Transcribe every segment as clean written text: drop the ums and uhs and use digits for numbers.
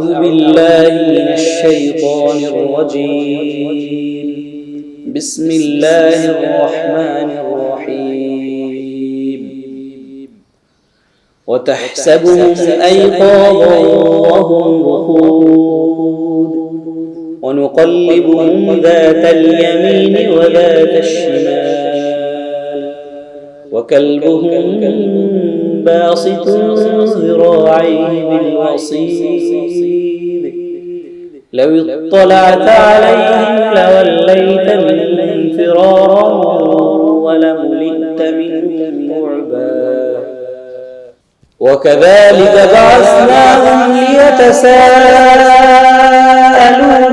أعوذ بالله من الشيطان الرجيم. بسم الله الرحمن الرحيم. وتحسبهم أيقاظا وهم رقود ونقلبهم ذات اليمين وذات الشمال وكلبهم باسط ذراعيه بالوصيد لو اطلعت عليهم لوليت منهم فرارا ولملئت منهم رعبا. وكذلك بعثناهم ليتساءلوا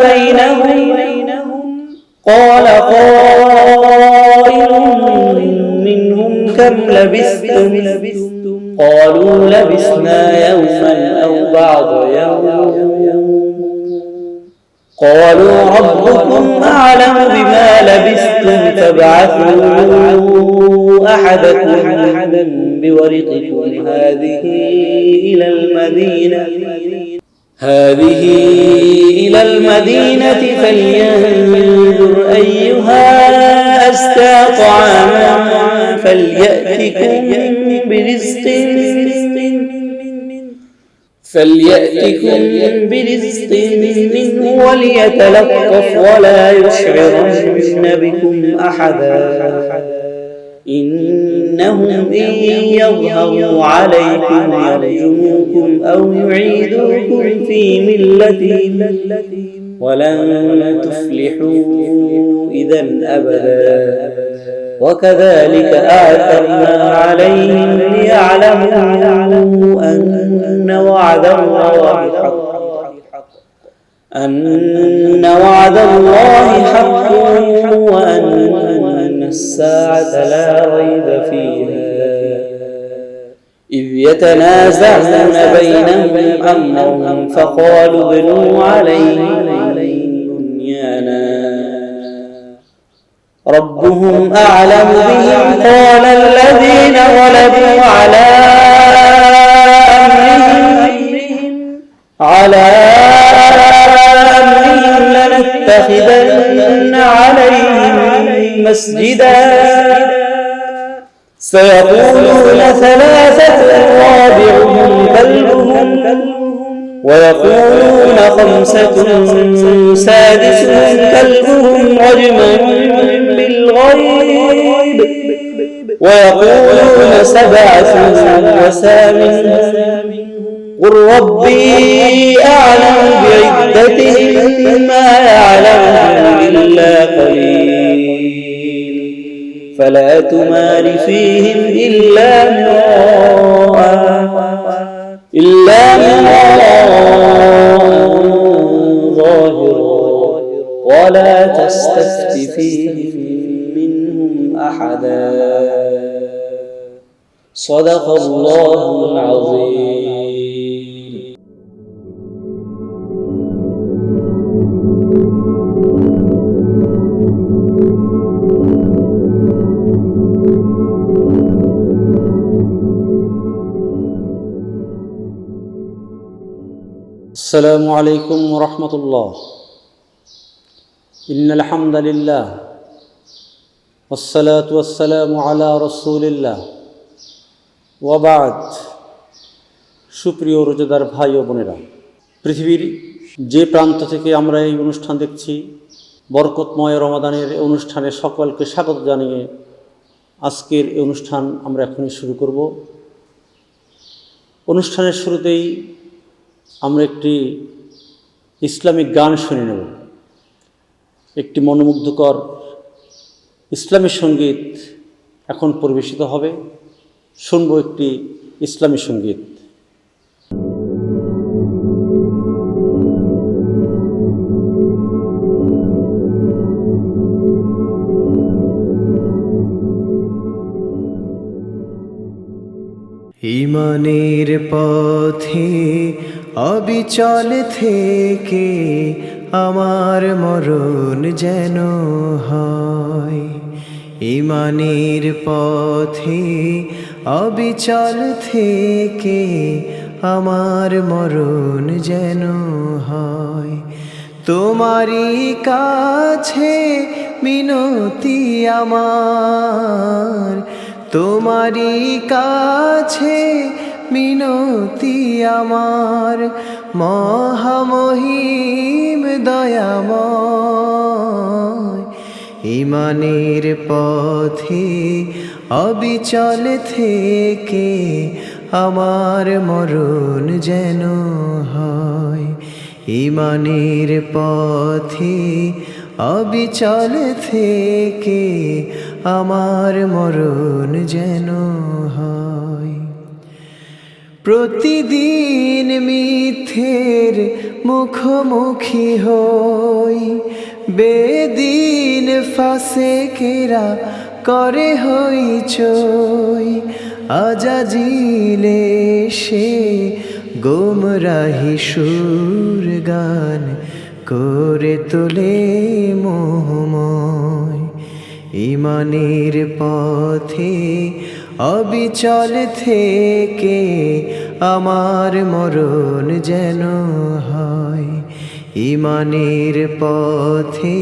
بينهم قال قائل منهم كم لبثتم قالوا لبثنا يوما أو بعض يوم قالوا ربكم أعلم بما لبثتم فابعثوا أحدكم بورقكم هذه إلى المدينة فلينظر أيها أزكى طعاما فليأتكم برزق منه وليتلطف ولا يشعرن بكم أحدا إنهم إن يظهروا عليكم يرجموكم أو يعيدوكم في ملتهم ولن تفلحوا إذا أبدا. وكذلك أعثرنا عليهم ليعلموا أن وعد الله حق وأن الساعة لا ريب فيها إذ يتنازعون بينهم أمرهم فقالوا ابنوا عليهم بنيانا ربهم أعلم بهم قال الذين غلبوا على أمرهم لنتخذن عليهم مسجدا سيقولون ثلاثة رابعهم كلبهم ويقولون خمسة سادسهم كلبهم رجما بالغيب ويقولون سبعة وثامنهم قل ربي أعلم بعدتهم ما يعلمهم إلا قليل فلا تمار فيهم إلا مراء ظاهرا ولا تستفت فيهم منهم أحدا. صدق الله العظيم. السلام عليكم ورحمة الله. إن الحمد لله والصلاة والسلام على رسول الله وبعد. সুপ্রিয় রোজাদার ভাই ও বোনেরা, পৃথিবীর যে প্রান্ত থেকে আমরা এই অনুষ্ঠান দেখছি, বরকতময় রমাদানের অনুষ্ঠানে সকলকে স্বাগত জানিয়ে আজকের এই অনুষ্ঠান আমরা এখনই শুরু করব। অনুষ্ঠানের শুরুতেই আমরা একটি ইসলামিক গান শুনে নেব। একটি মনোমুগ্ধকর ইসলামী সঙ্গীত এখন পরিবেশিত হবে। শুনব একটি ইসলামী সঙ্গীত। ঈমানের পথে অবিচল থেকে আমার মরণ যেন হয়। ঈমানের পথে অবিচল থেকে আমার মরণ যেন তোমারই কাছে মিনতি আমার, তোমারই কাছে মিনতি আমার, মহামহিম দয়াময়। ঈমানের পথে অবিচল থেকে আমার মরণ যেন হয়। ঈমানের পথে অবিচল থেকে আমার মরণ যেন হয়। প্রতিদিন মিথ্যের মুখোমুখি হই, বেদিন ফাসেকেরা করে হইচই। আজাজিলে সে গোমরাহি সুর গান করে তোলে মোহময়। ঈমানের পথে অবিচল থেকে আমার মরণ যেন হয়। ঈমানের পথে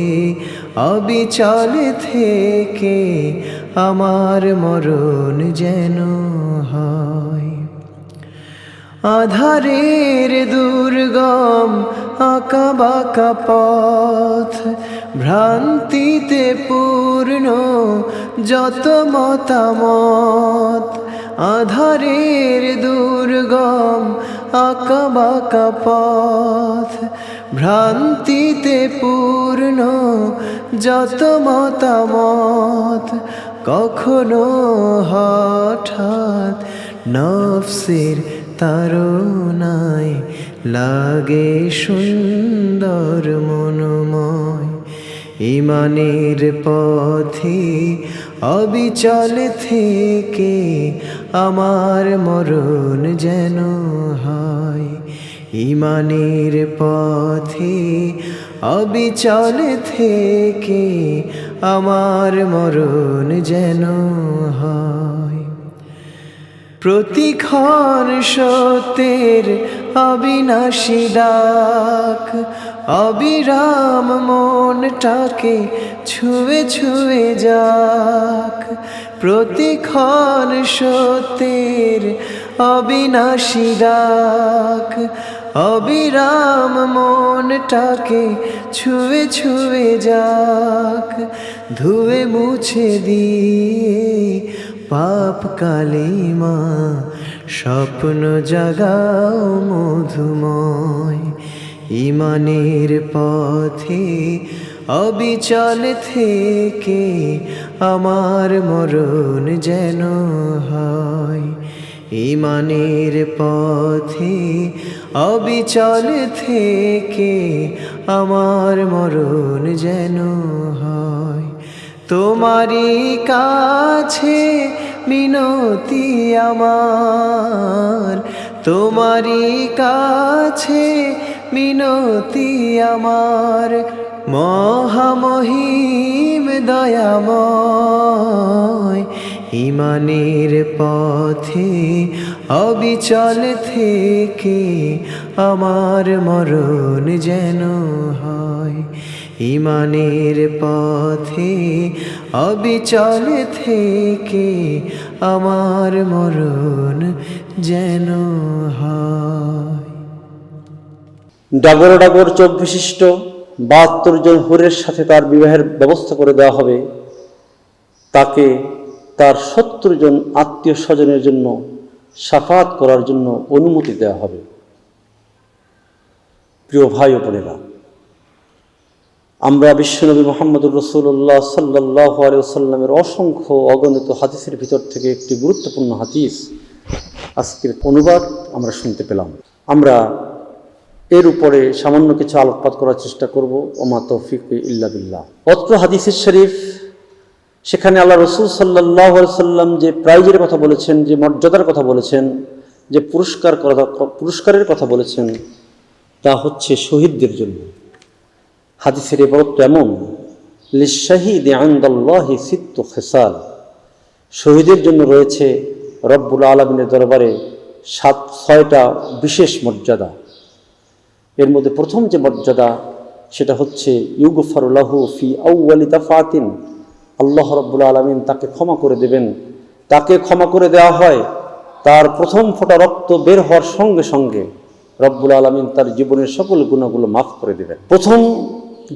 অবিচল থেকে আমার মরণ যেন হয়। আধারের দুর্গম আঁকাবাঁকা পথ, ভ্রান্তিতে পূর্ণ যত মতামত। আধারের দুর্গম আঁকাবাঁকা পথ, ভ্রান্তিতে পূর্ণ যত মতামত। কখনো হঠাৎ নফসের তাড়নায় লাগে সুন্দর মনোময়। ঈমানের পথে অবিচল থেকে আমার মরণ যেন হয়। ঈমানের পথে অবিচল থেকে আমার মরণ যেন হয়। প্রতিক্ষণ সত্যের অবিনাশী ডাক, অবিরাম মনটাকে ছুঁয়ে ছুঁয়ে যাক। প্রতিক্ষণ সত্যের অবিনাশী ডাক, অবিরাম মনটাকে ছুঁয়ে ছুঁয়ে যাক। ধুয়ে মুছে দিয়ে পাপ কালিমা স্বপ্ন জাগাও মধুময়। ঈমানের পথে অবিচল থেকে আমার মরণ যেন হয়। ঈমানের পথে অবিচল থেকে আমার মরণ যেন হয়। তোমারই কাছে মিনতি আমার, তোমারই কাছে মিনতি আমার, মহামহিম দয়াময়। ঈমানের পথে অবিচল থেকে আমার মরণ যেন হয়। ঈমানের পথে অবিচল থেকে আমার মরণ যেন হয়। ডাগর ডাগর চোখ বিশিষ্ট ৭২ জন হুরের সাথে তার বিবাহের ব্যবস্থা করে দেওয়া হবে। তাকে তার ৭০ জন আত্মীয় স্বজনের জন্য শাফাত করার জন্য অনুমতি দেওয়া হবে। প্রিয় ভাই ও বোনেরা, আমরা বিশ্বনবী মুহাম্মদুর রাসূলুল্লাহ সাল্লাল্লাহু আলাইহি ওয়াসাল্লামের অসংখ্য অগণিত হাদিসের ভিতর থেকে একটি গুরুত্বপূর্ণ হাদিস আজকের অনুবাদ আমরা শুনতে পেলাম। আমরা এর উপরে সামান্য কিছু আলোকপাত করার চেষ্টা করব। ওমা তৌফিক ইল্লা বিল্লাহ। অত্র হাদিসের শরীফ, সেখানে আল্লাহ রসুল সাল্লাল্লাহু আলাইহি ওয়াসাল্লাম যে প্রাইজের কথা বলেছেন, যে মর্যাদার কথা বলেছেন, যে পুরস্কারের কথা বলেছেন, তা হচ্ছে শহীদদের জন্য। হাদিসের ইবারত এমন, লিশাহিদি ইনদাল্লাহি সিত্তু খিসাল, শহীদের জন্য রয়েছে রব্বুল আলামিনের দরবারে ৬টা বিশেষ মর্যাদা। এর মধ্যে প্রথম যে মর্যাদা, সেটা হচ্ছে ইউগফারু লাহু ফি আউয়ালি দাফাতিন, আল্লাহ রাব্বুল আলামিন তাকে ক্ষমা করে দেবেন। তাকে ক্ষমা করে দেওয়া হয় তার প্রথম ফোঁটা রক্ত বের হওয়ার সঙ্গে সঙ্গে রব্বুল আলামিন তার জীবনের সকল গুনাহগুলো মাফ করে দেবেন। প্রথম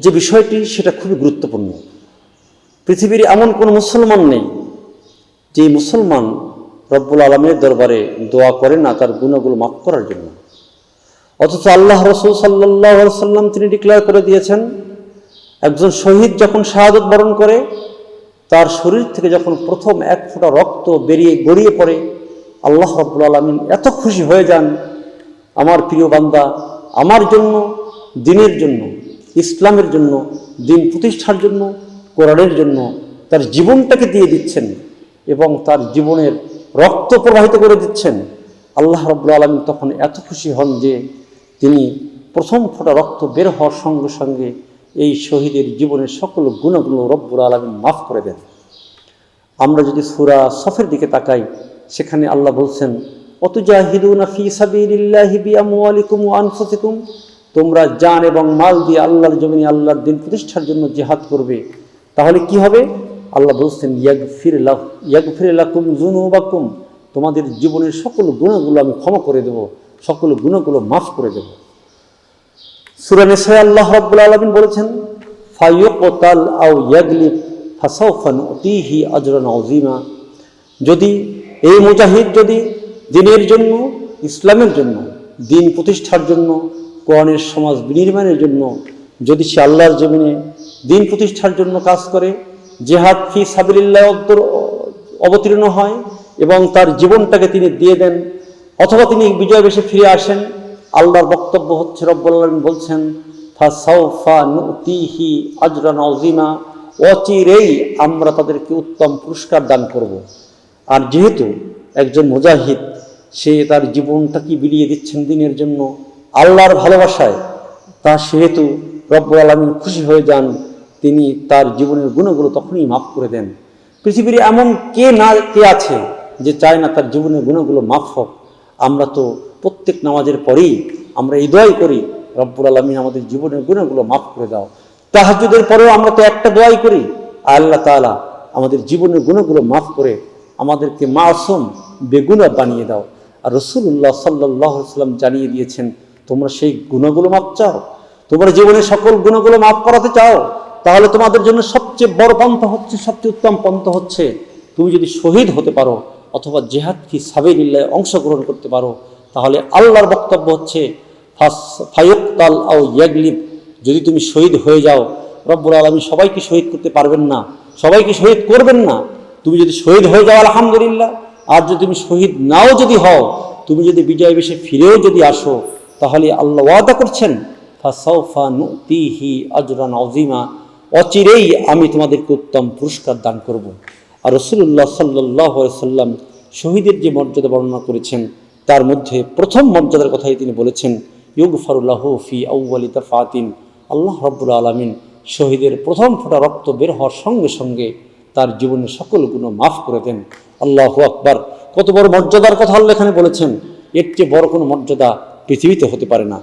যে বিষয়টি সেটা খুবই গুরুত্বপূর্ণ। পৃথিবীর এমন কোনো মুসলমান নেই যে মুসলমান রব্বুল আলামিনের দরবারে দোয়া করে না তার গুনাহগুলো মাফ করার জন্য। অথচ আল্লাহ রাসূল সাল্লাল্লাহু আলাইহি সাল্লাম তিনি ডিক্লেয়ার করে দিয়েছেন, একজন শহীদ যখন শাহাদত বরণ করে তার শরীর থেকে যখন প্রথম এক ফোঁটা রক্ত গড়িয়ে পড়ে, আল্লাহ রাব্বুল আলামিন এত খুশি হয়ে যান, আমার প্রিয় বান্দা আমার জন্য, দ্বীনের জন্য, ইসলামের জন্য, দ্বীন প্রতিষ্ঠার জন্য, কোরআনের জন্য তার জীবনটাকে দিয়ে দিচ্ছেন এবং তার জীবনের রক্ত প্রবাহিত করে দিচ্ছেন। আল্লাহ রাব্বুল আলামিন তখন এত খুশি হন যে তিনি প্রথম ফোঁটা রক্ত বের হওয়ার সঙ্গে সঙ্গে এই শহীদের জীবনের সকল গুনাহগুলো রব্বুল আলামিন মাফ করে দেন। আমরা যদি সূরা সফের দিকে তাকাই, সেখানে আল্লাহ বলছেন, ওয়াতুজাহিদুনা ফি সাবিলিল্লাহি বিআমওয়ালিকুম ওয়া আনফুসিকুম, তোমরা জান এবং মাল দিয়ে আল্লাহর জমিনে আল্লাহর দ্বীন প্রতিষ্ঠার জন্য জিহাদ করবে। তাহলে কি হবে? আল্লাহ বলছেন, ইয়াগফির লাকুম যুনুবাকুম, তোমাদের জীবনের সকল গুনাহগুলো আমি ক্ষমা করে দেব, সকল গুনাহগুলো মাফ করে দেব। সূরা নিসায় আল্লাহ রাব্বুল আলামিন বলেছেন, ফায়ুকতাল আও ইয়াগলিব ফাসাউফা নুতিহি আজরান আযীমা, যদি এই মুজাহিদ যদি দ্বীনের জন্য, ইসলামের জন্য, দ্বীন প্রতিষ্ঠার জন্য, কোরআনের সমাজ বিনির্মাণের জন্য যদি সে আল্লাহর জমিনে দ্বীন প্রতিষ্ঠার জন্য কাজ করে, জিহাদ ফি সাবিলিল্লাহ অবতীর্ণ হয় এবং তার জীবনটাকে তিনি দিয়ে দেন, অথবা তিনি বিজয় বেশে ফিরে আসেন, আল্লাহর বক্তব্য হচ্ছে রব্বুল আলামিন বলছেন, ফাসাউফা নুতিহি আজরান আযীমা, অচিরেই আমরা তাদেরকে উত্তম পুরস্কার দান করব। আর যেহেতু একজন মুজাহিদ সে তার জীবনটাকে বিলিয়ে দিচ্ছেন দ্বীনের জন্য আল্লাহর ভালোবাসায়, তা সেহেতু রব্বুল আলামিন খুশি হয়ে যান, তিনি তার জীবনের গুণগুলো তখনই মাফ করে দেন। পৃথিবীর এমন কে আছে যে চায় না তার জীবনের গুণগুলো মাফ হোক? আমরা তো প্রত্যেক নামাজের পরেই আমরা এই দোয়াই করি, রব্বুল আলামিন আমাদের জীবনের গুণগুলো মাফ করে দাও। তাহাজ্জুদের পরেও আমরা তো একটা দোয়াই করি, আল্লাহ তাআলা আমাদের জীবনের গুণগুলো মাফ করে আমাদেরকে মাসুম বেগুনাহ বানিয়ে দাও। আর রাসূলুল্লাহ সাল্লাল্লাহু আলাইহি ওয়াসাল্লাম জানিয়ে দিয়েছেন, তোমরা সেই গুণগুলো মাফ চাও, তোমরা জীবনের সকল গুণগুলো মাফ করাতে চাও, তাহলে তোমাদের জন্য সবচেয়ে বড় পন্থা হচ্ছে, সবচেয়ে উত্তম পন্থা হচ্ছে, তুমি যদি শহীদ হতে পারো অথবা জিহাদ ফি সাবিলিল্লাহ অংশগ্রহণ করতে পারো, তাহলে আল্লাহর বক্তব্য হচ্ছে ফায়ুকতাল আও ইয়াগলিব, যদি তুমি শহীদ হয়ে যাও, রব্বুল আলামিন সবাইকে শহীদ করতে পারবেন না, সবাইকে শহীদ করবেন না। তুমি যদি শহীদ হয়ে যাও আলহামদুলিল্লাহ, আর যদি তুমি শহীদ নাও যদি হও, তুমি যদি বিজয় বেশে ফিরেও যদি আসো, তাহলে আল্লাহ ওয়াদা করছেন, ফাসাউফা নুতিহি আজরান আযীমা, অচিরেই আমি তোমাদেরকে উত্তম পুরস্কার দান করব। আর রাসূলুল্লাহ সাল্লাল্লাহু আলাইহি সাল্লাম শহীদের যে মর্যাদা বর্ণনা করেছেন তার মধ্যে প্রথম মর্যাদার কথাই তিনি বলেছেন, ইউগফারু লাহু ফি আউয়ালি দাফাতিন, আল্লাহ রাব্বুল আলামিন শহীদের প্রথম ফোঁটা রক্ত বের হওয়ার সঙ্গে সঙ্গে তার জীবনের সকল গুনাহ মাফ করে দেন। আল্লাহু আকবার! কত বড় মর্যাদার কথা আল্লাহ এখানে বলেছেন, এর চেয়ে বড় কোনো মর্যাদা পৃথিবীতে হতে পারে না।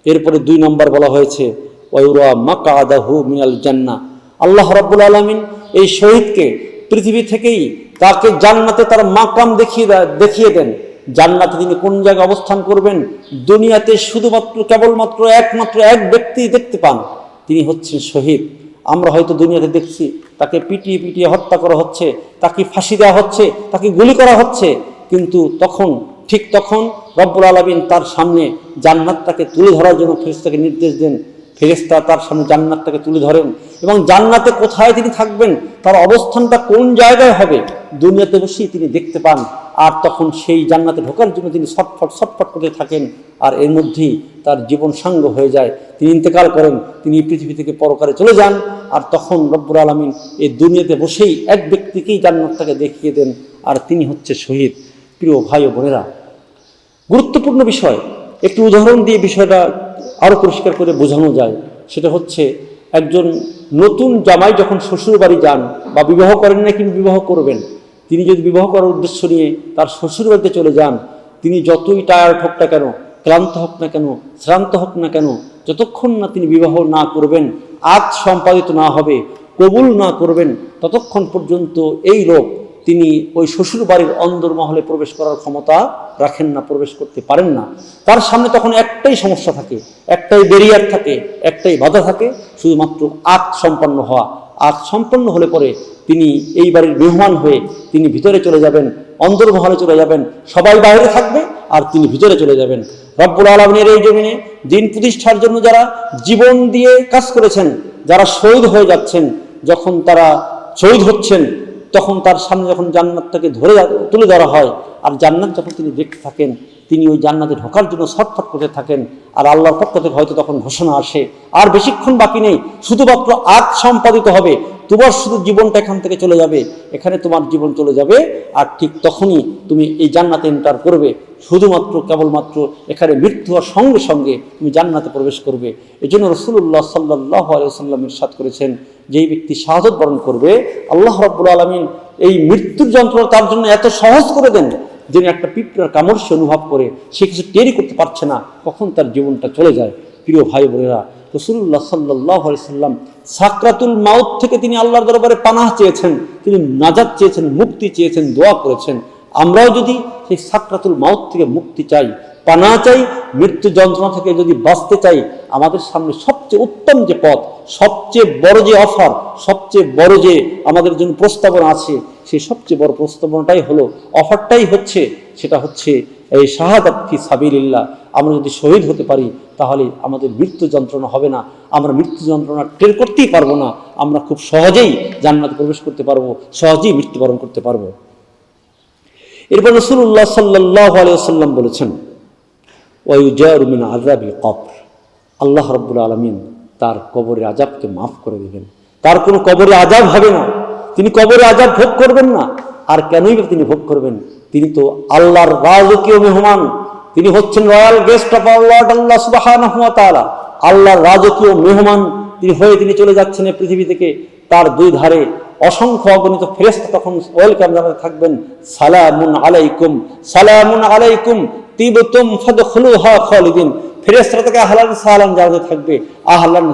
এরপরে 2 নম্বর বলা হয়েছে, ওয়ায়ুরা মাকআদাহু মিনাল জান্নাহ, আল্লাহ রাব্বুল আলামিন এই শহীদকে পৃথিবী থেকেই তাকে জান্নাতে তার মাকাম দেখিয়ে দেন। জান্নাতে তিনি কোন জায়গায় অবস্থান করবেন, দুনিয়াতে শুধুমাত্র কেবলমাত্র একমাত্র এক ব্যক্তি দেখতে পান, তিনি হচ্ছেন শহীদ। আমরা হয়তো দুনিয়াতে দেখছি তাকে পিটিয়ে পিটিয়ে হত্যা করা হচ্ছে, তাকে ফাঁসি দেওয়া হচ্ছে, তাকে গুলি করা হচ্ছে, কিন্তু ঠিক তখন রব্বুল আলামিন তার সামনে জান্নাতটাকে তুলে ধরার জন্য ফেরেশতাকে নির্দেশ দেন, ফেরেশতা তার সামনে জান্নাতটাকে তুলে ধরেন এবং জান্নাতে কোথায় তিনি থাকবেন, তার অবস্থানটা কোন জায়গায় হবে, দুনিয়াতে বসেই তিনি দেখতে পান। আর তখন সেই জান্নাতে ঢোকার জন্য তিনি ছটফট করতে থাকেন, আর এর মধ্যেই তার জীবন সাঙ্গ হয়ে যায়, তিনি ইন্তেকাল করেন, তিনি পৃথিবী থেকে পরকালে চলে যান। আর তখন রব্বুল আলামিন এই দুনিয়াতে বসেই এক ব্যক্তিকেই জান্নাতটাকে দেখিয়ে দেন, আর তিনি হচ্ছে শহীদ। প্রিয় ভাই ও বোনেরা, গুরুত্বপূর্ণ বিষয়, একটি উদাহরণ দিয়ে বিষয়টা আরও পরিষ্কার করে বোঝানো যায়। সেটা হচ্ছে, একজন নতুন জামাই যখন শ্বশুর বাড়ি যান বা বিবাহ করেন না, কিন্তু বিবাহ করবেন, তিনি যদি বিবাহ করার উদ্দেশ্য নিয়ে তার শ্বশুর বাড়িতে চলে যান, তিনি যতই টায়ার্ড হোক না কেন, ক্লান্ত হোক না কেন, শ্রান্ত হোক না কেন, যতক্ষণ না তিনি বিবাহ না করবেন, আদ সম্পাদিত না হবে, কবুল না করবেন, ততক্ষণ পর্যন্ত এই লোক তিনি ওই শ্বশুর বাড়ির অন্দরমহলে প্রবেশ করার ক্ষমতা রাখেন না, প্রবেশ করতে পারেন না। তার সামনে তখন একটাই সমস্যা থাকে, একটাই ব্যারিয়ার থাকে, একটাই বাধা থাকে, শুধুমাত্র আদ সম্পন্ন হওয়া। আদ সম্পন্ন হলে পরে তিনি এই বাড়ির মেহমান হয়ে তিনি ভিতরে চলে যাবেন, অন্দরমহলে চলে যাবেন, সবাই বাইরে থাকবে আর তিনি ভিতরে চলে যাবেন। রব্বুল আলামিনের এই জমিনে দিন প্রতিষ্ঠার জন্য যারা জীবন দিয়ে কাজ করেছেন, যারা শহীদ হয়ে যাচ্ছেন, যখন তারা শহীদ হচ্ছেন তখন তার সামনে যখন জান্নাতটাকে তুলে ধরা হয়, আর জান্নাত যখন তিনি দেখতে থাকেন, তিনি ওই জান্নাতে ঢোকার জন্য ছটফট করতে থাকেন। আর আল্লাহর পক্ষ থেকে হয়তো তখন ঘোষণা আসে, আর বেশিক্ষণ বাকি নেই, শুধুমাত্র আজ সম্পাদিত হবে, তোমার শুধু জীবনটা এখান থেকে চলে যাবে, এখানে তোমার জীবন চলে যাবে, আর ঠিক তখনই তুমি এই জান্নাতে এন্টার করবে। শুধুমাত্র কেবলমাত্র এখানে মৃত্যু হওয়ার সঙ্গে সঙ্গে তুমি জান্নাতে প্রবেশ করবে। এই জন্য রাসূলুল্লাহ সাল্লাল্লাহু আলাইহি ওয়াসাল্লাম ইরশাদ করেছেন, যেই ব্যক্তি শাহাদাত বরণ করবে, আল্লাহ রাব্বুল আলামিন এই মৃত্যুর যন্ত্রণা তার জন্য এত সহজ করে দেন, যিনি একটা পিঁপড়ার কামড় সে অনুভব করে, সে কিছু টেরই করতে পারছে না কখন তার জীবনটা চলে যায়। প্রিয় ভাই বোনেরা, রাসূলুল্লাহ সাল্লাল্লাহু আলাইহি ওয়াসাল্লাম সাকরাতুল মাউত থেকে তিনি আল্লাহর দরবারে পানাহ চেয়েছেন, তিনি নাজাত চেয়েছেন, মুক্তি চেয়েছেন, দোয়া করেছেন। আমরাও যদি সেই সাকরাতুল মাউত থেকে মুক্তি চাই, পানাহ চাই, মৃত্যু যন্ত্রণা থেকে যদি বাঁচতে চাই, আমাদের সামনে সবচেয়ে উত্তম যে পথ, সবচেয়ে বড় যে অফার, সবচেয়ে বড় যে আমাদের জন্য প্রস্তাবনা আছে, সেই সবচেয়ে বড় প্রস্তাবনাটাই হলো, অফারটাই হচ্ছে, সেটা হচ্ছে এই শাহাদাত ফি সাবিলিল্লাহ। আমরা যদি শহীদ হতে পারি তাহলে আমাদের মৃত্যু যন্ত্রণা হবে না, আমরা মৃত্যু যন্ত্রণা টের করতেই পারবো না, আমরা খুব সহজেই জান্নাতে প্রবেশ করতে পারবো, সহজেই মৃত্যুবরণ করতে পারবো। এরপর রাসূলুল্লাহ সাল্লাল্লাহু আলাইহি ওয়াসাল্লাম বলেছেন, ওয়ায়ুজারু মিন আযাবিল কবর, আল্লাহ রাব্বুল আলামিন তার কবরের আযাবকে মাফ করে দিবেন, তার কোনো কবরে আযাব হবে না, তিনি কবরে আযাব ভোগ করবেন না। আর কেনই বা তিনি ভোগ করবেন? তিনি তো আল্লাহর রাজকীয় মেহমান, তিনি হচ্ছেন রয়্যাল গেস্ট অফ আল্লাহ সুবহানাহু ওয়া তাআলা, আল্লাহর রাজকীয় মেহমান তিনি হয়ে তিনি চলে যাচ্ছেন এই পৃথিবী থেকে। তার দুই ধারে অসংখ্য অগণিত ফেরেশতা তখন ওয়েলকাম জানাতে থাকবেন, সালামুন আলাইকুম, সালামুন আলাইকুম তিবতুম ফাদখুলুহা খালিদিন। ফেরেশতারা তাকে আহলান সাহলান জানাতে থাকবে, আহলান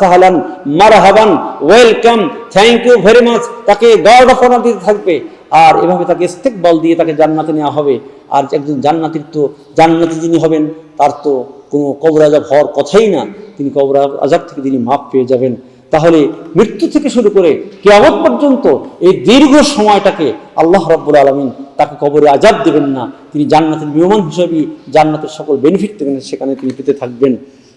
সাহলান মারহাবান, welcome, thank you very much, তাকে গার্ড অফ অনার দিতে থাকবে। আর এভাবে তাকে ইস্তেকবাল দিয়ে তাকে জান্নাতে নেওয়া হবে। আর একজন জান্নাতীর তো জান্নাতি যিনি হবেন, তার তো কোনো কবর আযাব হওয়ার কথাই না, তিনি কবর আযাব থেকে তিনি মাফ পেয়ে যাবেন। তাহলে মৃত্যু থেকে শুরু করে কিয়ামত পর্যন্ত এই দীর্ঘ সময়টাকে আল্লাহ রাব্বুল আলামিন তাকে কবরে আযাব দেবেন না, তিনি জান্নাতের মেহমান হিসেবে জান্নাতের সকল বেনিফিট সেখানে তিনি পেতে থাকবেন।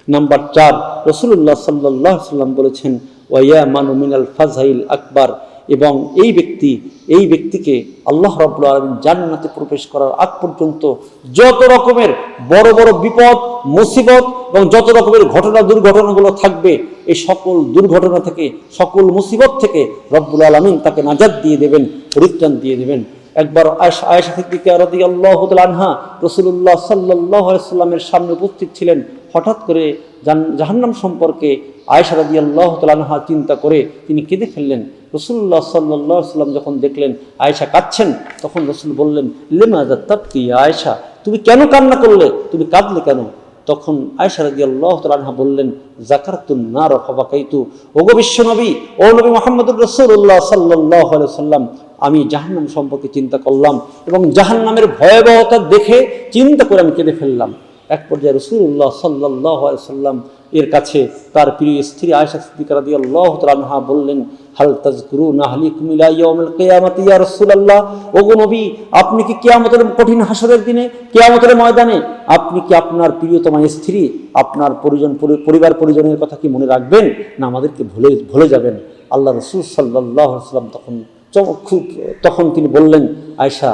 নাম্বার 4, রাসূলুল্লাহ সাল্লাল্লাহু আলাইহি ওয়াসাল্লাম বলেছেন, ওয়ায়ামানু মিনাল ফাজহাইল আকবার, এবং এই ব্যক্তিকে আল্লাহ রাব্বুল আলামিন জান্নাতে প্রবেশ করার আগ পর্যন্ত যত রকমের বড় বড় বিপদ মুসিবত এবং যত রকমের ঘটনা দুর্ঘটনাগুলো থাকবে, এই সকল দুর্ঘটনা থেকে, সকল মুসিবত থেকে রব্বুল আলামিন তাকে নাজাত দিয়ে দেবেন, পরিত্রাণ দিয়ে দেবেন। একবার আয়েশা সিদ্দিকা রাদিয়াল্লাহু তাআলা আনহা রাসূলুল্লাহ সাল্লাল্লাহু আলাইহি ওয়াসাল্লামের সামনে উপস্থিত ছিলেন। হঠাৎ করে জাহান্নাম সম্পর্কে আয়েশা রাদিয়াল্লাহু তাআলা আনহা চিন্তা করে তিনি কেঁদে ফেললেন। রাসূলুল্লাহ সাল্লাল্লাহু আলাইহি ওয়াসাল্লাম যখন দেখলেন আয়েশা কাঁদছেন, তখন রাসূল বললেন, লিমাযা তাবকি ইয়া আয়েশা, তুমি কেন কান্না করলে, তুমি কাঁদলে কেন? তখন আয়েশা রাদিয়াল্লাহু তাআলা আনহা বললেন, যাকারতুন নার ফাবাকাইতু, ওগো বিশ্বনবী, ও নবী মুহাম্মদুর রাসূলুল্লাহ সাল্লাল্লাহু আলাইহি ওয়াসাল্লাম, আমি জাহান্নাম সম্পর্কে চিন্তা করলাম এবং জাহান্নামের ভয়াবহতা দেখে চিন্তা করে আমি কেঁদে ফেললাম। এক পর্যায়ে রাসূলুল্লাহ সাল্লাল্লাহু আলাইহি ওয়াসাল্লাম এর কাছে তার প্রিয় স্ত্রী আয়েশা সিদ্দিকা রাদিয়াল্লাহু তাআলা আনহা বললেন, হাল তাযকুরুনা আহলিকুম ইলা ইয়াউমিল কিয়ামাতি ইয়া রাসূলুল্লাহ, ওগো নবী, আপনি কি কিয়ামতের কঠিন হাসরের দিনে, কিয়ামতের ময়দানে আপনি কি আপনার প্রিয়তমা স্ত্রী, আপনার পরিবার পরিজনের কথা কি মনে রাখবেন, না আমাদেরকে ভুলে যাবেন? আল্লাহ রাসূল সাল্লাল্লাহু আলাইহি ওয়াসাল্লাম তখন তিনি বললেন, আয়েশা,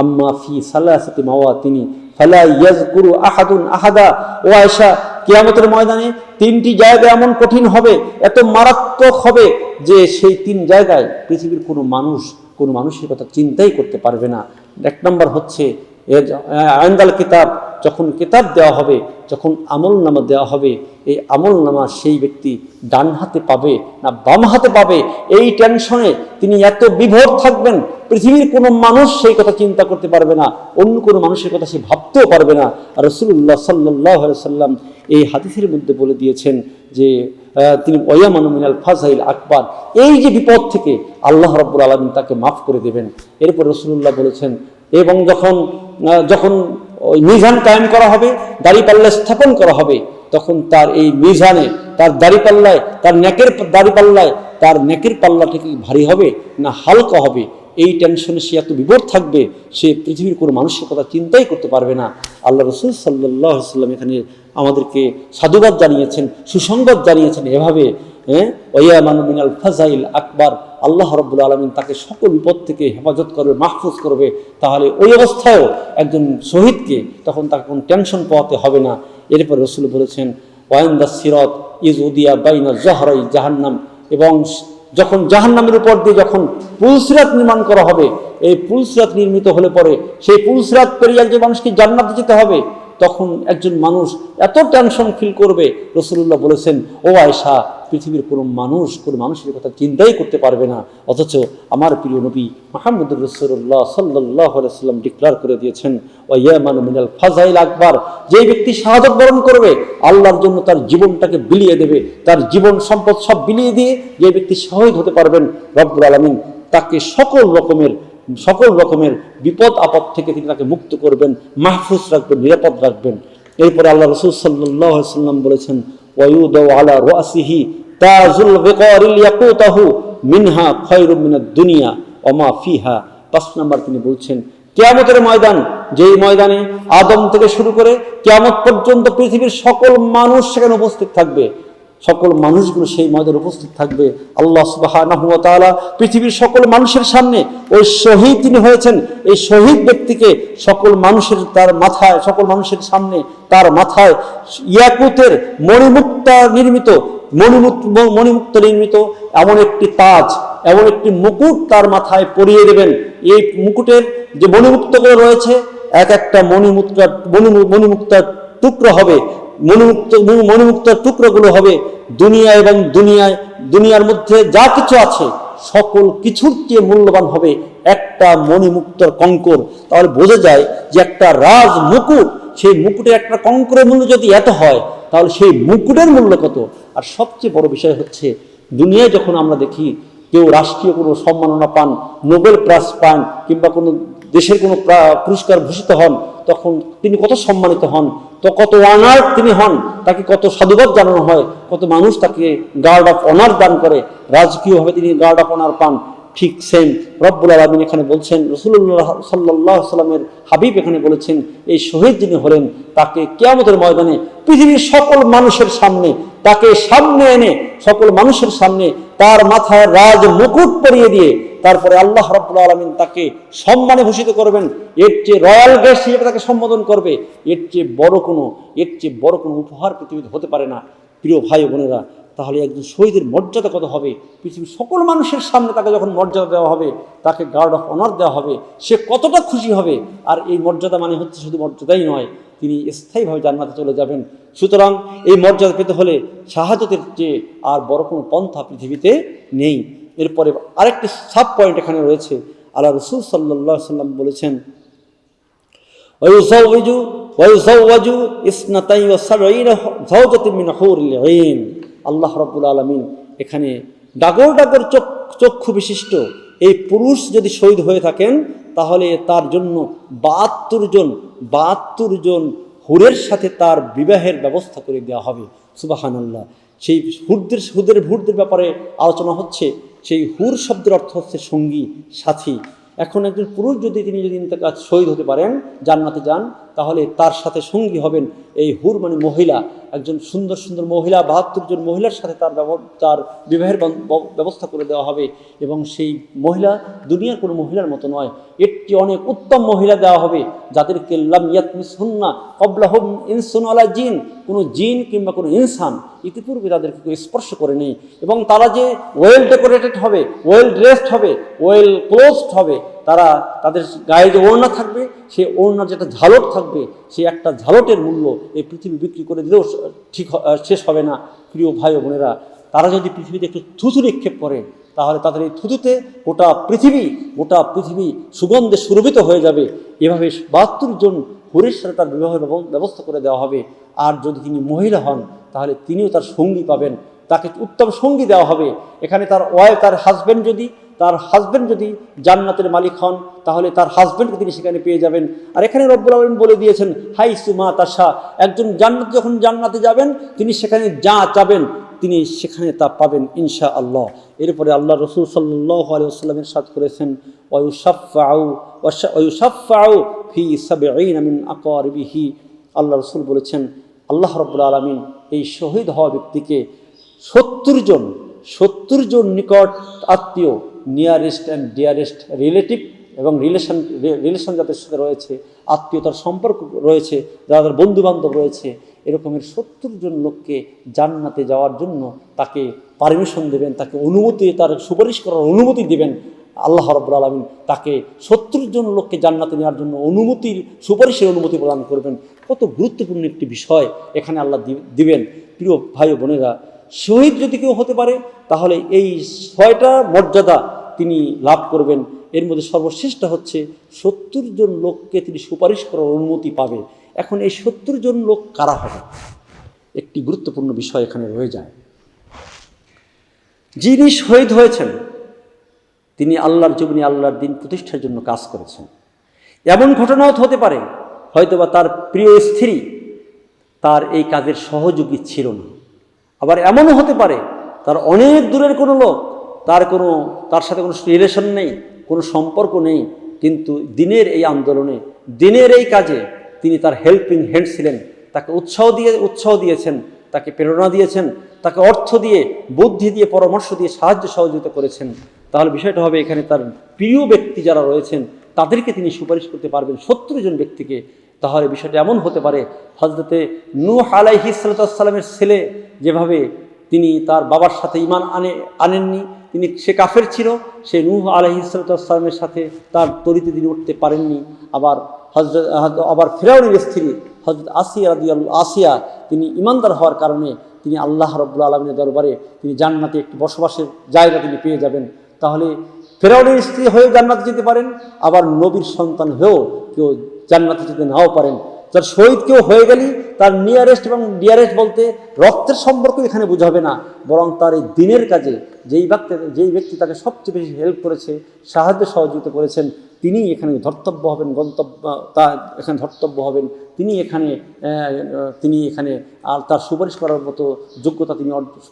আম্মা ফি সালাসাতি মাওয়াতিনি ফালা ইয়াযকুরু আহাদুন আহাদা, ও আয়েশা, কিয়ামতের ময়দানে 3টি জায়গা এমন কঠিন হবে, এত মারাত্মক হবে যে সেই 3 জায়গায় পৃথিবীর কোনো মানুষের কথা চিন্তাই করতে পারবে না। 1 নম্বর হচ্ছে আইন্দাল কিতাব, যখন কিতাব দেওয়া হবে, যখন আমলনামা দেওয়া হবে, এই আমলনামা সেই ব্যক্তি ডান হাতে পাবে না বাম হাতে পাবে, এই টেনশনে তিনি এত বিভোর থাকবেন, পৃথিবীর কোনো মানুষ সেই কথা চিন্তা করতে পারবে না, অন্য কোনো মানুষের কথা সে ভাবতেও পারবে না। আর রাসূলুল্লাহ সাল্লাল্লাহু আলাইহি ওয়াসাল্লাম এই হাদিসের মধ্যে বলে দিয়েছেন যে তিনি ওয়ায়ামানু মিনাল ফাজাইল আকবার, এই যে বিপদ থেকে আল্লাহ রাব্বুল আলামিন তাকে মাফ করে দেবেন। এরপর রাসূলুল্লাহ বলেছেন, এবং যখন ওই মিজান কায়েম করা হবে, দাড়িপাল্লা স্থাপন করা হবে, তখন তার এই মিজানে, তার দাড়িপাল্লায়, তার নেকের দাড়িপাল্লায় তার নেকের পাল্লাটা কি ভারী হবে না হালকা হবে, এই টেনশনে সে এত বিভোর থাকবে, সে পৃথিবীর কোনো মানুষের কথা চিন্তাই করতে পারবে না। আল্লাহ রাসূল সাল্লাল্লাহু আলাইহি ওয়াসাল্লাম এখানে আমাদেরকে সাধুবাদ জানিয়েছেন, সুসংবাদ জানিয়েছেন এভাবে, ওয়ায়ামানু মিনাল ফাজাইল আকবার, আল্লাহ রাব্বুল আলামিন তাকে সকল বিপদ থেকে হেফাজত করবে, মাহফুজ করবে। তাহলে ওই অবস্থায়ও একজন শহীদকে তখন তাকে কোনো টেনশন পাওয়াতে হবে না। এরপর রাসূল বলেছেন, ওয়াইন্দা সিরাত ইজ উদিয়া বাইনা জহরাই জাহান্নাম, এবং যখন জাহান্নামের উপর দিয়ে যখন পুলসিরাত নির্মাণ করা হবে, এই পুলসিরাত নির্মিত হলে পরে সেই পুলসিরাত পেরিয়ে একজন মানুষকে জান্নাতে যেতে হবে, তখন একজন মানুষ এত টেনশন ফিল করবে, রাসূলুল্লাহ বলেছেন, ও আয়েশা, পৃথিবীর কোনো মানুষের কথা চিন্তাই করতে পারবে না। অথচ আমার প্রিয় নবী মুহাম্মদুর রাসূলুল্লাহ সাল্লাল্লাহু আলাইহি ওয়াসাল্লাম ডিক্লেয়ার করে দিয়েছেন, ওয়ায়ামানু মিনাল ফাজাইল আকবার, যে ব্যক্তি শাহাদাত বরণ করবে, আল্লাহর জন্য তার জীবনটাকে বিলিয়ে দেবে, তার জীবন সম্পদ সব বিলিয়ে দিয়ে যে ব্যক্তি শহীদ হতে পারবেন, রব্বুল আলামিন তাকে সকল রকমের বিপদ আপদ থেকে তিনি তাকে মুক্ত করবেন, মাহফুজ রাখবেন, নিরাপদ রাখবেন। এরপরে আল্লাহ রাসূল সাল্লাল্লাহু আলাইহি ওয়াসাল্লাম বলেছেন, ওয়ায়ুদাউ আলা রাসিহি তাজুল বিকারিল ইয়াকুতাহু মিনহা খায়রুম মিনাদ দুনিয়া ওয়া মা ফিহা। 5 নম্বর তিনি বলছেন, কিয়ামতের ময়দান, যেই ময়দানে আদম থেকে শুরু করে কিয়ামত পর্যন্ত পৃথিবীর সকল মানুষ সেখানে উপস্থিত থাকবে, সকল মানুষগুলো সেই ময়দানে উপস্থিত থাকবে। আল্লাহ সুবহানাহু ওয়া তাআলা পৃথিবীর সকল মানুষের সামনে ওই শহীদ যিনি হয়েছেন, এই শহীদ ব্যক্তিকে সকল মানুষের সামনে তার মাথায় ইয়াকুতের মণিমুক্তা নির্মিত এমন একটি তাজ, এমন একটি মুকুট তার মাথায় পরিয়ে দেবেন। এই মুকুটের যে মণিমুক্তগুলো রয়েছে, এক একটা মণিমুক্তার টুকরো হবে, মণিমুক্তার টুকরোগুলো হবে দুনিয়া এবং দুনিয়ার মধ্যে যা কিছু আছে সকল কিছুর চেয়ে মূল্যবান হবে একটা মণিমুক্তার কঙ্কর। তাহলে বোঝা যায় যে একটা রাজ মুকুট, সেই মুকুটের একটা কঙ্করের মূল্য যদি এত হয়, তাহলে সেই মুকুটের মূল্য কত। আর সবচেয়ে বড় বিষয় হচ্ছে, দুনিয়ায় যখন আমরা দেখি কেউ রাষ্ট্রীয় কোনো সম্মাননা পান, নোবেল প্রাইজ পান, কিংবা কোনো দেশের কোনো পুরস্কার ভূষিত হন, তখন তিনি কত সম্মানিত হন, তো কত অনার তিনি হন, তাকে কত সাধুবাদ জানানো হয়, কত মানুষ তাকে গার্ড অফ অনার দান করে, রাজকীয়ভাবে তিনি গার্ড অফ অনার পান। ঠিক সেম রব্বুল আলামিন এখানে বলছেন, রাসূলুল্লাহ সাল্লাল্লাহু আলাইহি ওয়াসাল্লামের হাবিব এখানে বলেছেন, এই শহীদ যিনি হলেন তাকে কিয়ামতের ময়দানে পৃথিবীর সকল মানুষের সামনে, তাকে সামনে এনে সকল মানুষের সামনে তার মাথায় রাজ মুকুট পরিয়ে দিয়ে তারপরে আল্লাহ রাব্বুল আলামিন তাকে সম্মানে ভূষিত করবেন। এর চেয়ে রয়্যাল গেস্ট হিসেবে তাকে সম্বোধন করবে, এর চেয়ে বড় কোনো উপহার পৃথিবীতে হতে পারে না। প্রিয় ভাই বোনেরা, তাহলে একজন শহীদের মর্যাদা কত হবে, পৃথিবীর সকল মানুষের সামনে তাকে যখন মর্যাদা দেওয়া হবে, তাকে গার্ড অফ অনার দেওয়া হবে, সে কতটা খুশি হবে। আর এই মর্যাদা মানে হচ্ছে শুধু মর্যাদাই নয়, তিনি স্থায়ীভাবে জান্নাতে চলে যাবেন। সুতরাং এই মর্যাদা পেতে হলে শাহাদাতের চেয়ে আর বড় কোনো পন্থা পৃথিবীতে নেই। এরপরে আরেকটি সাব পয়েন্ট এখানে রয়েছে। আল্লাহ রাসূল সাল্লাল্লাহু আলাইহি ওয়াসাল্লাম বলেছেন, ওয়ায়ুযাওয়াজু ইসনাতাই ওয়া সাবঈনা যাওজাতিন মিন হুরিল আইন। আল্লাহ রাব্বুল আলামিন এখানে ডাগর চক্ষু বিশিষ্ট এই পুরুষ যদি শহীদ হয়ে থাকেন, তাহলে তার জন্য ৭২ জন হুরের সাথে তার বিবাহের ব্যবস্থা করে দেওয়া হবে। সুবহানাল্লাহ। সেই হুরদের ব্যাপারে আলোচনা হচ্ছে। সেই হুর শব্দের অর্থ হচ্ছে সঙ্গী, সাথী। এখন একজন পুরুষ যদি শহীদ হতে পারেন, জান্নাতে যান, তাহলে তার সাথে সঙ্গী হবেন এই হুর মানে মহিলা, একজন সুন্দর মহিলা, ৭২ জন মহিলার সাথে তার বিবাহের ব্যবস্থা করে দেওয়া হবে। এবং সেই মহিলা দুনিয়ার কোনো মহিলার মতো নয়, এর চেয়ে অনেক উত্তম মহিলা দেওয়া হবে, যাদেরকে লাম ইয়াতমিসহুন্না ক্বাবলাহুম ইনসুন ওয়ালা জিন, কোনো জিন কিংবা কোনো ইনসান ইতিপূর্বে তাদেরকে কেউ স্পর্শ করে নেই। এবং তারা যে ওয়েল ডেকোরেটেড হবে, ওয়েল ড্রেসড হবে, ওয়েল ক্লোজড হবে, তাদের গায়ে যে ওড়না থাকবে, সেই ওড়নার যেটা ঝালট থাকবে, সেই একটা ঝালটের মূল্য এই পৃথিবী বিক্রি করে দিলেও ঠিক শেষ হবে না। প্রিয় ভাই ও বোনেরা, তারা যদি পৃথিবীতে একটু থুতু নিক্ষেপ করে, তাহলে তাদের এই থুতুতে গোটা পৃথিবী সুগন্ধে সুরভিত হয়ে যাবে। এভাবে 72 জন হুরের সাথে তার বিবাহের ব্যবস্থা করে দেওয়া হবে। আর যদি তিনি মহিলা হন তাহলে তিনিও তার সঙ্গী পাবেন, তাকে উত্তম সঙ্গী দেওয়া হবে। এখানে তার হাজব্যান্ড যদি জান্নাতের মালিক হন তাহলে তার হাজব্যান্ডকে তিনি সেখানে পেয়ে যাবেন। আর এখানে রব্বুল আলামিন বলে দিয়েছেন হাইসু মা তাশা, একজন যখন জান্নাতে যাবেন তিনি সেখানে যা চাবেন তিনি সেখানে তা পাবেন ইনশাআল্লাহ। এরপরে আল্লাহ রাসূল সাল্লাল্লাহু আলাইহি ওয়াসাল্লাম ইরশাদ করেছেন ওয়ায়ুশাফাউ ফি 70 মিন আকরাবিহি। আল্লাহ রাসূল বলেছেন আল্লাহ রাব্বুল আলামিন এই শহীদ হওয়া ব্যক্তিকে 70 জন নিকট আত্মীয়, নিয়ারেস্ট অ্যান্ড ডিয়ারেস্ট রিলেটিভ এবং রিলেশন যাদের সাথে রয়েছে, আত্মীয়তার সম্পর্ক রয়েছে, যাদের বন্ধুবান্ধব রয়েছে, এরকমের 70 জন লোককে জান্নাতে যাওয়ার জন্য তাকে পারমিশন দেবেন, তাকে তার সুপারিশ করার অনুমতি দেবেন। আল্লাহ রাব্বুল আলামিন তাকে 70 জন লোককে জান্নাতে নেওয়ার জন্য সুপারিশের অনুমতি প্রদান করবেন। কত গুরুত্বপূর্ণ একটি বিষয় এখানে আল্লাহ দিবেন। প্রিয় ভাই ও বোনেরা, শহীদ যদি কেউ হতে পারে তাহলে এই 6টা মর্যাদা তিনি লাভ করবেন। এর মধ্যে সর্বশ্রেষ্ঠ হচ্ছে 70 জন লোককে তিনি সুপারিশ করার অনুমতি পাবে। এখন এই 70 জন লোক কারা হবে, একটি গুরুত্বপূর্ণ বিষয় এখানে রয়ে যায়। যিনি শহীদ হয়েছেন তিনি আল্লাহর জমিনে আল্লাহর দিন প্রতিষ্ঠার জন্য কাজ করেছেন। এমন ঘটনাও হতে পারে হয়তোবা তার প্রিয় স্ত্রী তার এই কাজের সহযোগী ছিল না। আবার এমনও হতে পারে তার অনেক দূরের কোনো লোক, তার সাথে কোনো রিলেশন নেই, কোনো সম্পর্ক নেই, কিন্তু দিনের এই আন্দোলনে, দিনের এই কাজে তিনি তার হেল্পিং হ্যান্ড ছিলেন। তাকে উৎসাহ দিয়েছেন, তাকে প্রেরণা দিয়েছেন, তাকে অর্থ দিয়ে, বুদ্ধি দিয়ে, পরামর্শ দিয়ে সাহায্য সহযোগিতা করেছেন। তাহলে বিষয়টা হবে এখানে তার প্রিয় ব্যক্তি যারা রয়েছেন তাদেরকে তিনি সুপারিশ করতে পারবেন 70 জন ব্যক্তিকে। তাহলে বিষয়টা এমন হতে পারে হযরতে নূহ আলাইহিস সালামের ছেলে যেভাবে তিনি তার বাবার সাথে ঈমান আনেননি, সে কাফের ছিল, সে নূহ আলাইহিস সালামের সাথে তার তরিতে তিনি উঠতে পারেননি। আবার ফিরআউনের স্ত্রী হযরত আসিয়া তিনি ঈমানদার হওয়ার কারণে তিনি আল্লাহ রাব্বুল আলামিনের দরবারে তিনি জান্নাতে একটি বসবাসের জায়গা তিনি পেয়ে যাবেন। তাহলে ফিরআউনের স্ত্রী হয়ে জান্নাতে যেতে পারেন, আবার নবীর সন্তান হয়েও কেউ জান্নাতে যেতে নাও পারেন। তার শহীদ কেউ হয়ে গেলেই তার নিয়ারেস্ট এবং ডিয়ারেস্ট বলতে রক্তের সম্পর্ক এখানে বোঝাবে না, বরং তার এই দিনের কাজে যেই ব্যক্তি তাকে সবচেয়ে বেশি হেল্প করেছে, সাহায্য সহযোগিতা করেছেন, তিনি এখানে ধর্তব্য হবেন, তিনি এখানে আর তার সুপারিশ করার মতো যোগ্যতা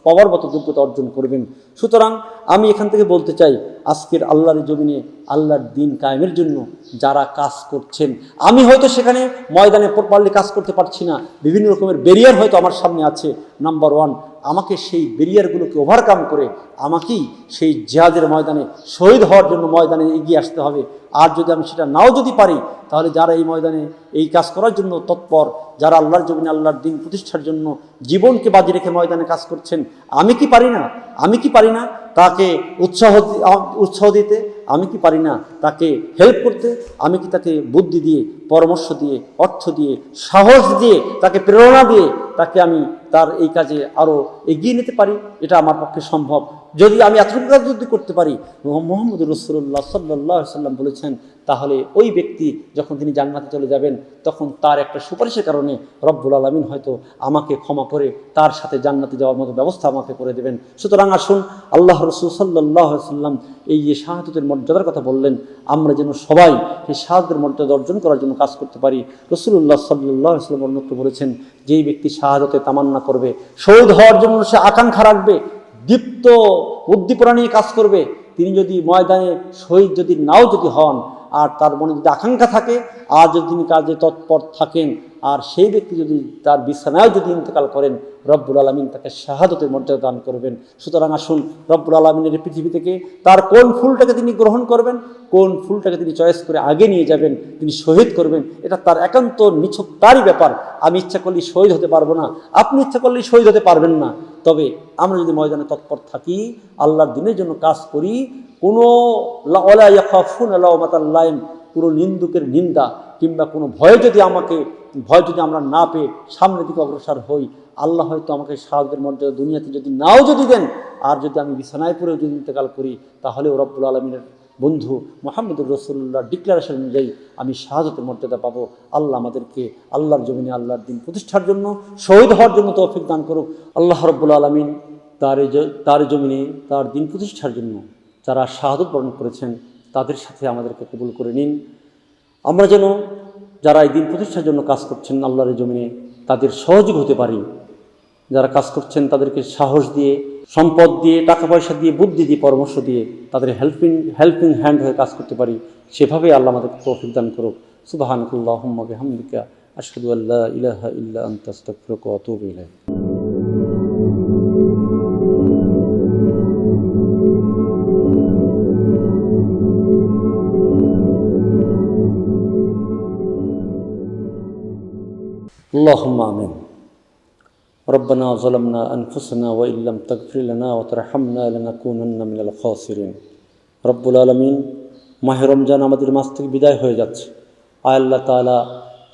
পাওয়ার মতো যোগ্যতা অর্জন করবেন। সুতরাং আমি এখান থেকে বলতে চাই, আজকের আল্লাহর জমিনে আল্লাহর দিন কায়েমের জন্য যারা কাজ করছেন, আমি হয়তো সেখানে ময়দানে প্রপারলি কাজ করতে পারছি না, বিভিন্ন রকমের ব্যারিয়ার হয়তো আমার সামনে আছে। নাম্বার 1, আমাকে সেই ব্যারিয়ারগুলোকে ওভারকাম করে আমাকেই সেই জিহাদের ময়দানে শহীদ হওয়ার জন্য ময়দানে এগিয়ে আসতে হবে। আর যদি আমি সেটা নাও যদি পারি, তাহলে যারা এই ময়দানে এই কাজ করার জন্য তৎপর, যারা আল্লাহর জমিনে আল্লাহর দিন প্রতিষ্ঠার জন্য জীবনকে বাজি রেখে ময়দানে কাজ করছেন, আমি কি পারি না তাকে উৎসাহ দিতে? আমি কি পারি না তাকে হেল্প করতে? আমি কি তাকে বুদ্ধি দিয়ে, পরামর্শ দিয়ে, অর্থ দিয়ে, সাহস দিয়ে, তাকে প্রেরণা দিয়ে তাকে আমি তার এই কাজে আরও এগিয়ে নিতে পারি? এটা আমার পক্ষে সম্ভব। যদি আমি এতটুকু কাজ যদি করতে পারি, মুহাম্মদ রাসূলুল্লাহ সাল্লাল্লাহু আলাইহি ওয়াসাল্লাম বলেছেন, তাহলে ওই ব্যক্তি যখন তিনি জান্নাতে চলে যাবেন তখন তার একটা সুপারিশের কারণে রব্বুল আলামিন হয়তো আমাকে ক্ষমা করে তার সাথে জান্নাতে যাওয়ার মতো ব্যবস্থা আমাকে করে দেবেন। সুতরাং আসুন, আল্লাহ রাসূল সাল্লাল্লাহু আলাইহি ওয়াসাল্লাম এই যে শাহাদাতের মর্যাদার কথা বললেন, আমরা যেন সবাই সেই শাহাদাতের মর্যাদা অর্জন করার জন্য কাজ করতে পারি। রাসূলুল্লাহ সাল্লাল্লাহু আলাইহি ওয়াসাল্লাম অন্যত্র বলেছেন, যেই ব্যক্তি শাহাদাতে তামান্না করবে, শহীদ হওয়ার জন্য সে আকাঙ্ক্ষা রাখবে, দীপ্ত উদ্দীপনা নিয়ে কাজ করবে, তিনি যদি ময়দানে শহীদ যদি হন, আর তার মনে যদি আকাঙ্ক্ষা থাকে, আর যদি তিনি কাজে তৎপর থাকেন, আর সেই ব্যক্তি যদি তার বিছানায় যদি ইন্তেকাল করেন, রব্বুল আলামিন তাকে শাহাদাতের মর্যাদা দান করবেন। সুতরাং আসুন, রব্বুল আলামিনের পৃথিবী থেকে তার কোন ফুলটাকে তিনি গ্রহণ করবেন, কোন ফুলটাকে তিনি চয়েস করে আগে নিয়ে যাবেন, তিনি শহীদ করবেন, এটা তার একান্ত নিছক তারই ব্যাপার। আমি ইচ্ছা করলেই শহীদ হতে পারবো না, আপনি ইচ্ছা করলেই শহীদ হতে পারবেন না। তবে আমরা যদি ময়দানে তৎপর থাকি, আল্লাহর দিনের জন্য কাজ করি, কোনো নিন্দুকের নিন্দা কিংবা কোনো ভয়ে যদি আমাকে ভয় যদি আমরা না পেয়ে সামনের দিকে অগ্রসর হই, আল্লাহ হয়তো আমাকে শাহাদাতের মর্যাদা দুনিয়াতে যদি নাও যদি দেন, আর যদি আমি বিছানায় পড়েও যদি ইন্তেকাল করি, তাহলেও রব্বুল আলমিনের বন্ধু মুহাম্মদুর রাসূলুল্লাহ ডিক্লারেশন অনুযায়ী আমি শাহাদাতের মর্যাদা পাবো। আল্লাহ আমাদেরকে আল্লাহর জমিনে আল্লাহর দিন প্রতিষ্ঠার জন্য, শহীদ হওয়ার জন্য তৌফিক দান করুক। আল্লাহ রব্বুল আলমিন তার জমিনে তার দিন প্রতিষ্ঠার জন্য যারা শাহাদত বরণ করেছেন তাদের সাথে আমাদেরকে কবুল করে নিন। আমরা যেন যারা এই দিন প্রতিষ্ঠার জন্য কাজ করছেন আল্লাহর জমিনে তাদের সহযোগ হতে পারি। যারা কাজ করছেন তাদেরকে সাহস দিয়ে, সম্পদ দিয়ে, টাকা পয়সা দিয়ে, বুদ্ধি দিয়ে, পরামর্শ দিয়ে তাদের হেল্পিং হ্যান্ড হয়ে কাজ করতে পারি। সেভাবেই আল্লাহ আমাদেরকে তৌফিক দান করুক। সুবহানাকাল্লাহুম্মা বিহামদিকা আশহাদু আল্লা ইলাহা ইল্লা আনতা আস্তাগফিরুকা ওয়া আতুবু ইলাইক। আল্লাহুম্মা আমিন। ربنا ظلمنا أنفسنا وإن لم تغفر لنا وترحمنا لنكونن من الخاسرين। রব্বুল আলামিন, মাহে রমজান আমাদের মাস থেকে বিদায় হয়ে যাচ্ছে। আয় আল্লাহ তাআলা,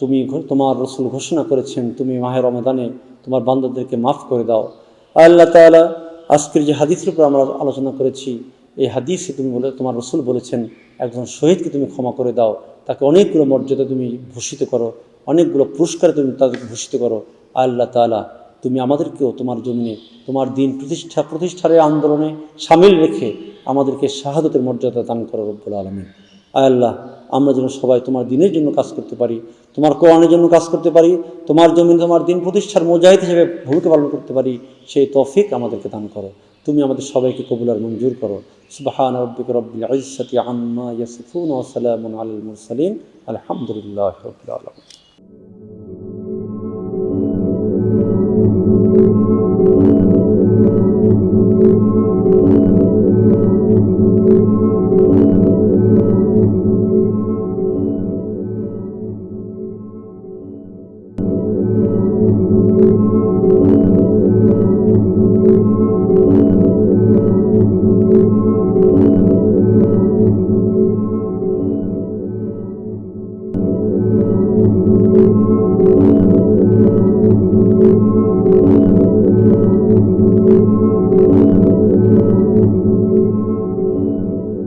তুমি তোমার রাসূল ঘোষণা করেছেন তুমি মাহে রমজানে তোমার বান্দাদেরকে মাফ করে দাও। আয় আল্লাহ তাআলা, আজকের যে হাদিসের উপর আমরা আলোচনা করেছি, এই হাদিসে তুমি তোমার রাসূল বলেছেন একজন শহীদকে তুমি ক্ষমা করে দাও, তাকে অনেকগুলো মর্যাদা তুমি ভূষিত করো, অনেকগুলো পুরস্কারে তুমি তাদেরকে ভূষিত করো। আয় আল্লাহ তাআলা, তুমি আমাদেরকেও তোমার জমিনে তোমার দিন প্রতিষ্ঠার আন্দোলনে সামিল রেখে আমাদেরকে শাহাদাতের মর্যাদা দান করো রব্বুল আলামিন। আয় আল্লাহ, আমরা যেন সবাই তোমার দিনের জন্য কাজ করতে পারি, তোমার কোরআনের জন্য কাজ করতে পারি, তোমার জমিনে তোমার দিন প্রতিষ্ঠার মুজাহিদ হিসেবে ভূমিকা পালন করতে পারি, সেই তৌফিক আমাদেরকে দান করো। তুমি আমাদের সবাইকে কবুল আর মঞ্জুর করো। সুবহানা রাব্বিকা রাব্বিল ইজ্জাতি আম্মা ইয়াসিফুন ওয়া সালামুন আলাল মুরসালিন আলহামদুলিল্লাহি রাব্বিল আলামিন।